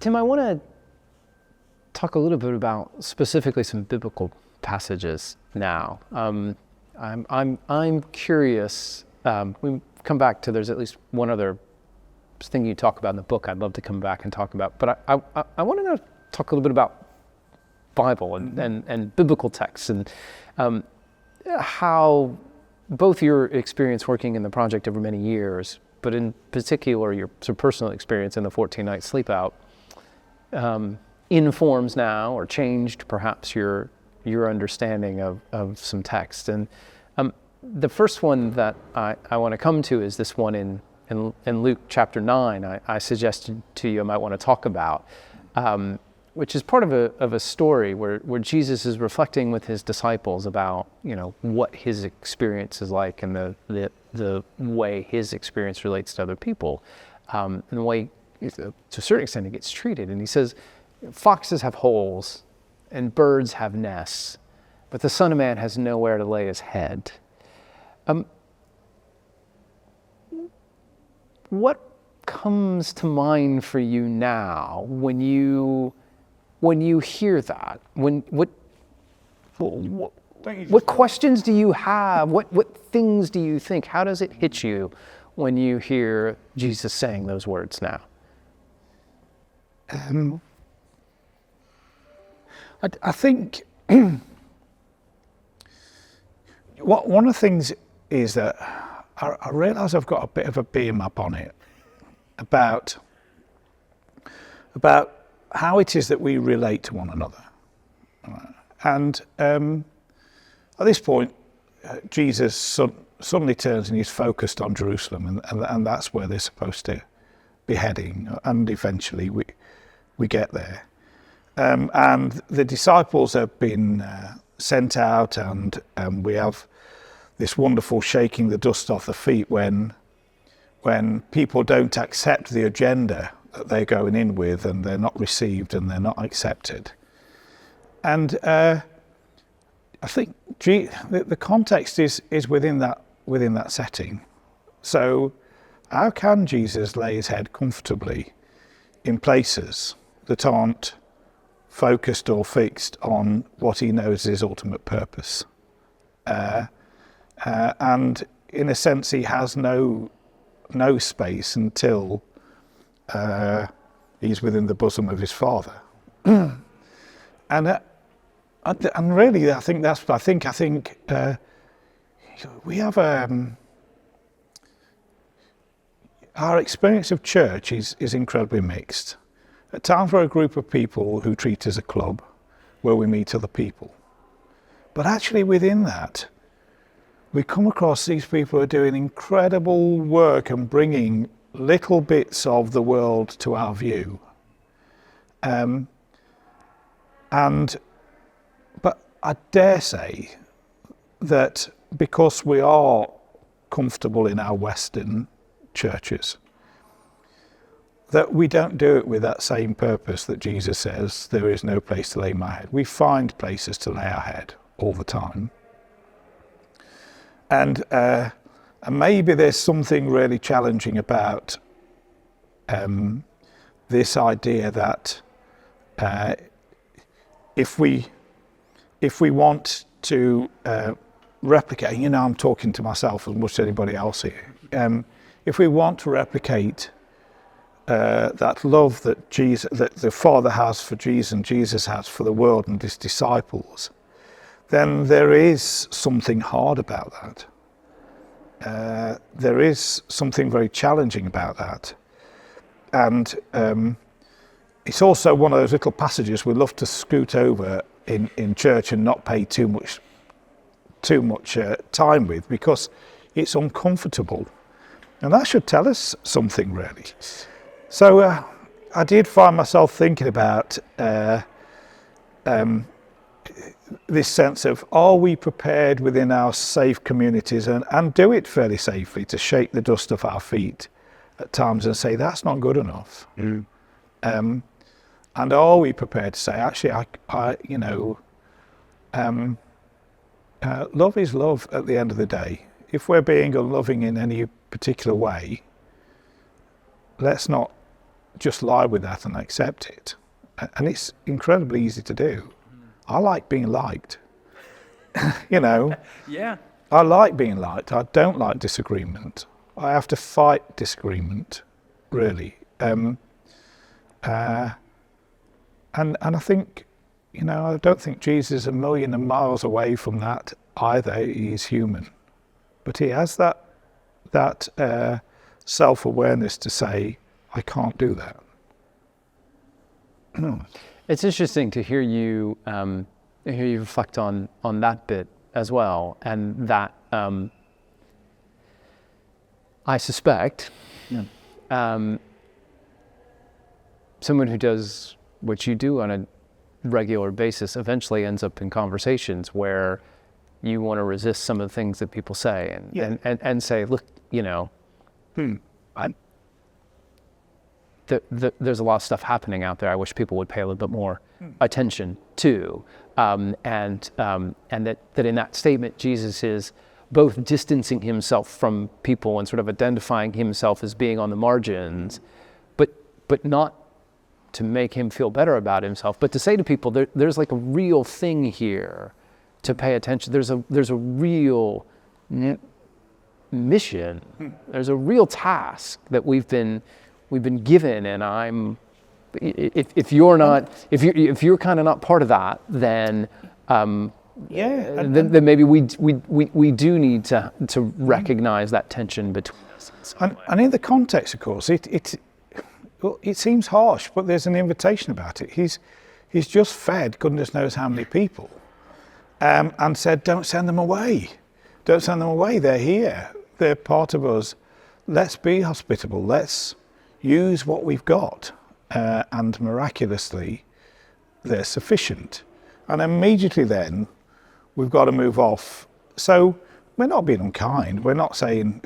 Tim, I want to talk a little bit about specifically some biblical passages now. I'm curious. We come back to, there's at least one other thing you talk about in the book I'd love to come back and talk about, but I want to talk a little bit about Bible and biblical texts, and how both your experience working in the project over many years, but in particular your sort of personal experience in the 14-night sleep out, informs now or changed perhaps your understanding of some text. And the first one that I want to come to is this one in Luke chapter 9. I suggested to you I might want to talk about, which is part of a story where Jesus is reflecting with his disciples about, what his experience is like, and the way his experience relates to other people, and the way, to a certain extent, it gets treated. And he says, foxes have holes and birds have nests, but the Son of Man has nowhere to lay his head. What comes to mind for you now when you hear that? What questions do you have? What things do you think? How does it hit you when you hear Jesus saying those words now? I think one of the things is that I realise I've got a bit of a beam up on it about how it is that we relate to one another. And at this point, Jesus suddenly turns and he's focused on Jerusalem, and that's where they're supposed to be heading, and eventually we get there. And the disciples have been sent out, and we have this wonderful shaking the dust off the feet when people don't accept the agenda that they're going in with, and they're not received and they're not accepted. And I think the context is within that setting. So how can Jesus lay his head comfortably in places that aren't focused or fixed on what he knows is his ultimate purpose? And in a sense, he has no space until he's within the bosom of his Father. And really, I think that's. I think we have our experience of church is incredibly mixed. At times, we're a group of people who treat as a club, where we meet other people. But actually, within that, we come across these people who are doing incredible work and bringing little bits of the world to our view. But I dare say that because we are comfortable in our Western churches, that we don't do it with that same purpose that Jesus says, there is no place to lay my head. We find places to lay our head all the time. And maybe there's something really challenging about this idea that if we want to replicate, I'm talking to myself as much as anybody else here. If we want to replicate that love that the Father has for Jesus and Jesus has for the world and his disciples, then there is something hard about that. There is something very challenging about that. And it's also one of those little passages we love to scoot over in church and not pay too much time with, because it's uncomfortable. And that should tell us something, really. So I did find myself thinking about this sense of, are we prepared within our safe communities and do it fairly safely to shake the dust off our feet at times and say, that's not good enough? And are we prepared to say, actually, love is love at the end of the day. If we're being unloving in any particular way, let's not just lie with that and accept it. And it's incredibly easy to do. I like being liked. You know, Yeah. I like being liked. I don't like disagreement. I have to fight disagreement, really. And I think, you know, I don't think Jesus is a million miles away from that either. He's human, but he has that self-awareness to say, I can't do that. No. It's interesting to hear you reflect on that bit as well, and that I suspect someone who does what you do on a regular basis eventually ends up in conversations where you want to resist some of the things that people say and say, look, you know, there's a lot of stuff happening out there I wish people would pay a little bit more attention to. And that in that statement, Jesus is both distancing himself from people and sort of identifying himself as being on the margins, but not to make him feel better about himself, but to say to people, there's like a real thing here to pay attention. There's a real mission. There's a real task that we've been given, and if you're kind of not part of that, then then maybe we do need to recognize that tension between us. And in the context, of course, it seems harsh, but there's an invitation about it. He's just fed goodness knows how many people, and said, don't send them away. Don't send them away. They're here. They're part of us. Let's be hospitable. Let's use what we've got. And miraculously, they're sufficient. And immediately then, we've got to move off. So we're not being unkind. We're not saying,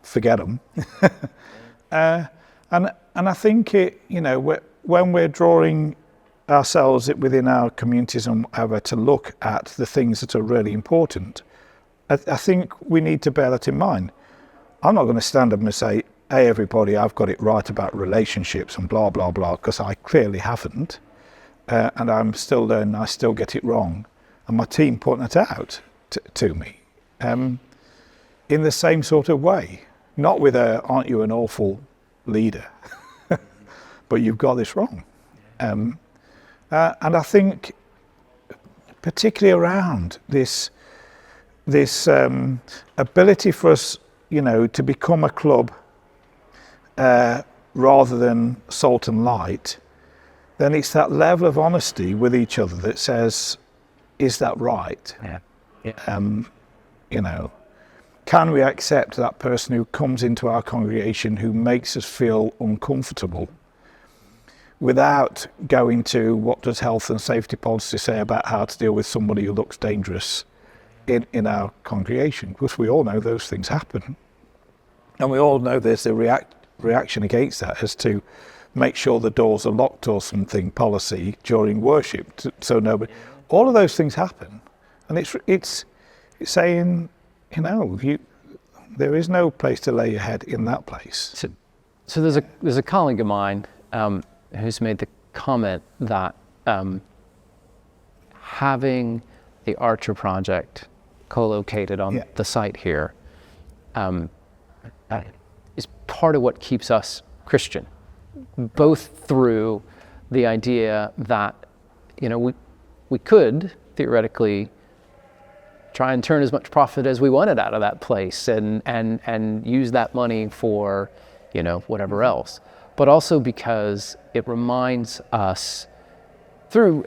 forget them. And I think when we're drawing ourselves within our communities and whatever to look at the things that are really important, I think we need to bear that in mind. I'm not going to stand up and say, hey everybody, I've got it right about relationships and blah blah blah, because I clearly haven't, and I'm still learning. I still get it wrong, and my team point that out to me in the same sort of way, not with aren't you an awful leader, but you've got this wrong. And I think particularly around this ability for us, to become a club rather than salt and light, then it's that level of honesty with each other that says, is that right? Can we accept that person who comes into our congregation who makes us feel uncomfortable without going to what does health and safety policy say about how to deal with somebody who looks dangerous in our congregation? Because we all know those things happen. And we all know there's a reaction against that as to make sure the doors are locked or something policy during worship. So nobody, all of those things happen. And it's saying, there is no place to lay your head in that place. So there's a colleague of mine who's made the comment that having the Archer project co-located on the site here is part of what keeps us Christian, both through the idea that we could theoretically try and turn as much profit as we wanted out of that place and use that money for whatever else, but also because it reminds us through,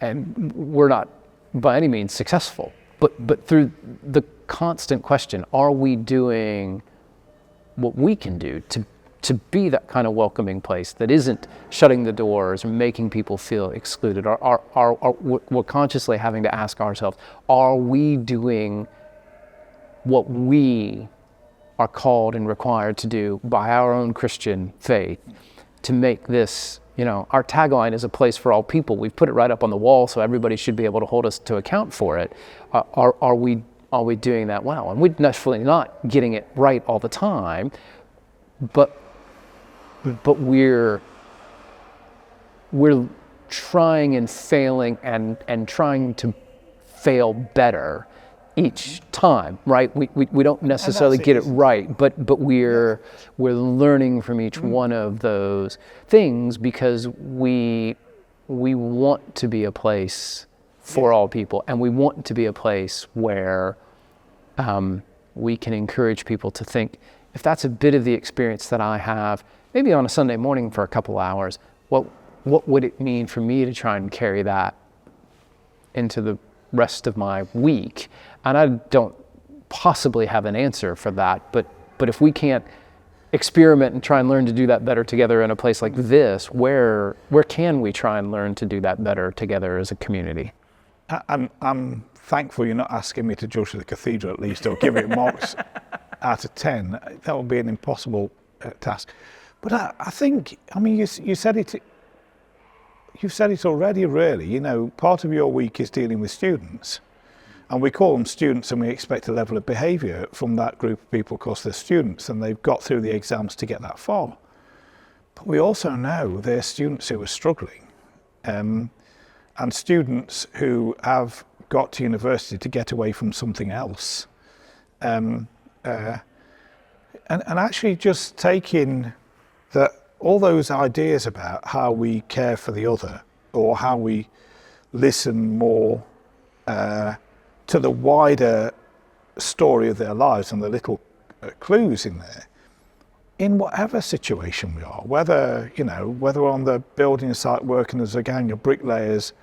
and we're not by any means successful, but through the constant question, are we doing what we can do to be that kind of welcoming place that isn't shutting the doors or making people feel excluded? We're consciously having to ask ourselves, are we doing what we are called and required to do by our own Christian faith to make this, our tagline is a place for all people. We've put it right up on the wall so everybody should be able to hold us to account for it. Are we doing that well? And we're definitely not getting it right all the time, but but we're trying and failing and trying to fail better each time, right? We don't necessarily get it right, but we're learning from each one of those things, because we want to be a place for all people, and we want to be a place where we can encourage people to think, if that's a bit of the experience that I have, maybe on a Sunday morning for a couple hours, what would it mean for me to try and carry that into the rest of my week? And I don't possibly have an answer for that, but if we can't experiment and try and learn to do that better together in a place like this, where can we try and learn to do that better together as a community? I'm thankful you're not asking me to judge the cathedral, at least, or give it marks out of 10. That would be an impossible task. But I think, I mean, you said it. You've said it already, really. You know, part of your week is dealing with students, and we call them students, and we expect a level of behaviour from that group of people because they're students and they've got through the exams to get that far. But we also know they're students who are struggling, and students who have got to university to get away from something else, and actually just taking that. All those ideas about how we care for the other, or how we listen more to the wider story of their lives and the little clues in there, in whatever situation we are, whether we're on the building site working as a gang of bricklayers,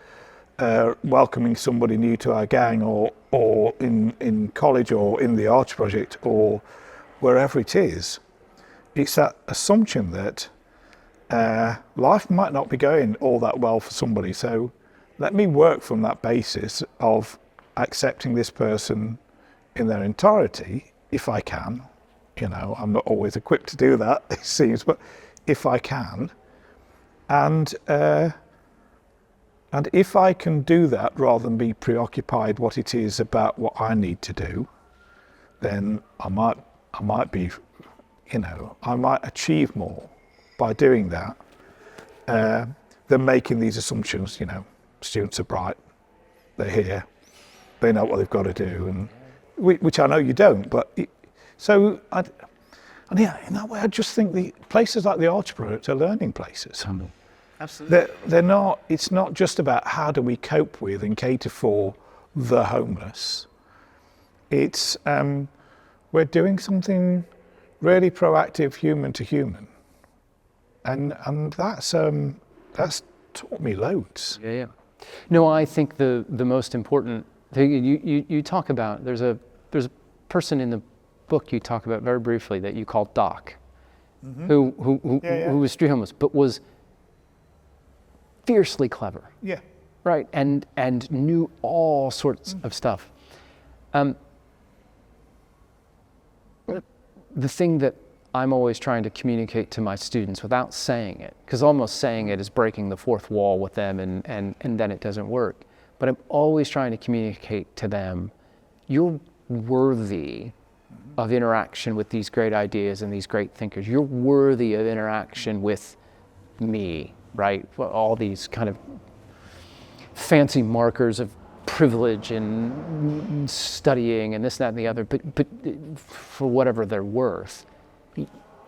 welcoming somebody new to our gang, or in college, or in the arts project, or wherever it is. It's that assumption that life might not be going all that well for somebody, so let me work from that basis of accepting this person in their entirety, if I can. I'm not always equipped to do that, it seems, but if I can, and if I can do that rather than be preoccupied what it is about what I need to do, then I might be, I might achieve more by doing that than making these assumptions. Students are bright, they're here, they know what they've got to do, and which I know you don't. But in that way, I just think the places like the Arch Project are learning places. Absolutely. They're not. It's not just about how do we cope with and cater for the homeless. It's we're doing something really proactive, human to human. And that's taught me loads. Yeah. No, I think the most important thing you talk about, there's a person in the book you talk about very briefly that you call Doc, who was street homeless, but was fiercely clever. Yeah. Right, and knew all sorts of stuff. The thing that I'm always trying to communicate to my students without saying it, because almost saying it is breaking the fourth wall with them, and then it doesn't work. But I'm always trying to communicate to them, you're worthy of interaction with these great ideas and these great thinkers. You're worthy of interaction with me, right? All these kind of fancy markers of privilege and studying and this, that, and the other, but for whatever they're worth,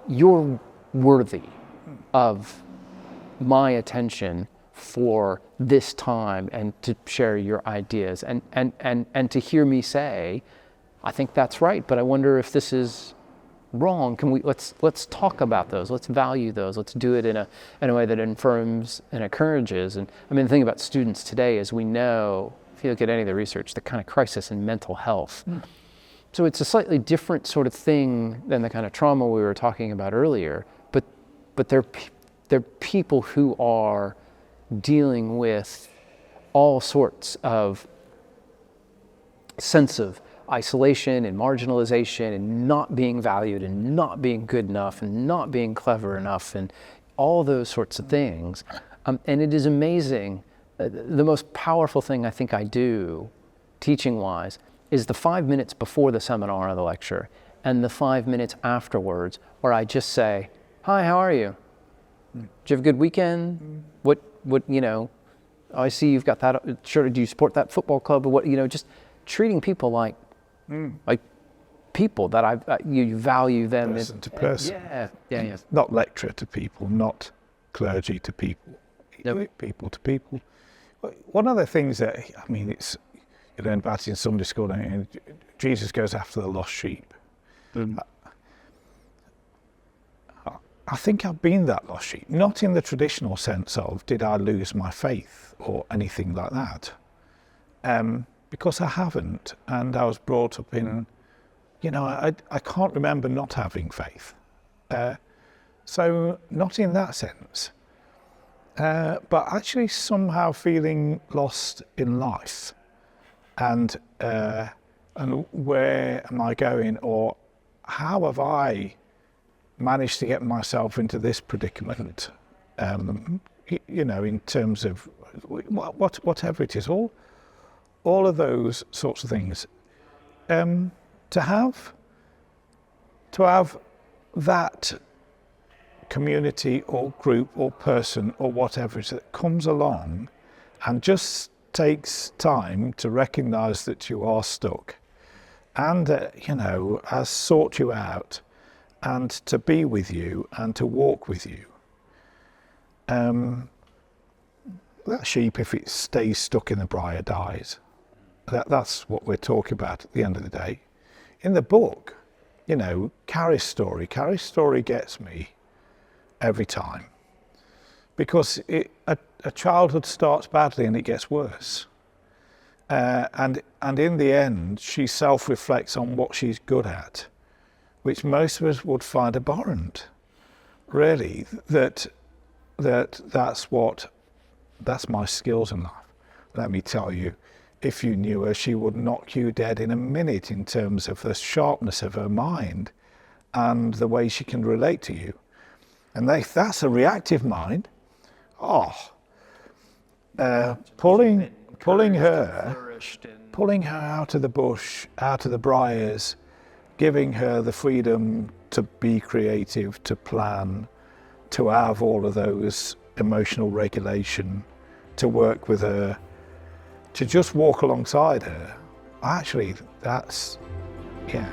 you're worthy of my attention for this time and to share your ideas and to hear me say, I think that's right, but I wonder if this is wrong. Can we let's talk about those. Let's value those. Let's do it in a way that affirms and encourages. And I mean, the thing about students today is we know, if you look at any of the research, the kind of crisis in mental health. So it's a slightly different sort of thing than the kind of trauma we were talking about earlier, but they're people who are dealing with all sorts of sense of isolation and marginalization and not being valued and not being good enough and not being clever enough and all those sorts of things. And it is amazing. The most powerful thing I think I do, teaching-wise, is the 5 minutes before the seminar or the lecture and the 5 minutes afterwards where I just say, hi, how are you? Did you have a good weekend? What, you know, I see you've got that shirt. Do you support that football club? Or what, you know, just treating people like people that you value them. Person to person. Yeah. Not lecturer to people, not clergy to people. Nope. People to people. One of the things that, I mean, it's, you learn about it in Sunday school, and Jesus goes after the lost sheep. I think I've been that lost sheep, not in the traditional sense of did I lose my faith or anything like that, because I haven't, and I was brought up in, you know, I can't remember not having faith, so not in that sense, but actually somehow feeling lost in life, and where am I going, or how have I managed to get myself into this predicament, you know, in terms of whatever it is, all of those sorts of things. To have that community or group or person or whatever it is that comes along and just takes time to recognise that you are stuck and, you know, has sought you out and to be with you and to walk with you. That sheep, if it stays stuck in the briar, dies. That's what we're talking about at the end of the day. In the book, you know, Carrie's story gets me every time, because a childhood starts badly and it gets worse. And in the end, she self-reflects on what she's good at, which most of us would find abhorrent, really, that's my skills in life. Let me tell you, if you knew her, she would knock you dead in a minute in terms of the sharpness of her mind and the way she can relate to you. And that's a reactive mind. Pulling her out of the bush, out of the briars, giving her the freedom to be creative, to plan, to have all of those emotional regulation, to work with her, to just walk alongside her. Actually, that's, yeah.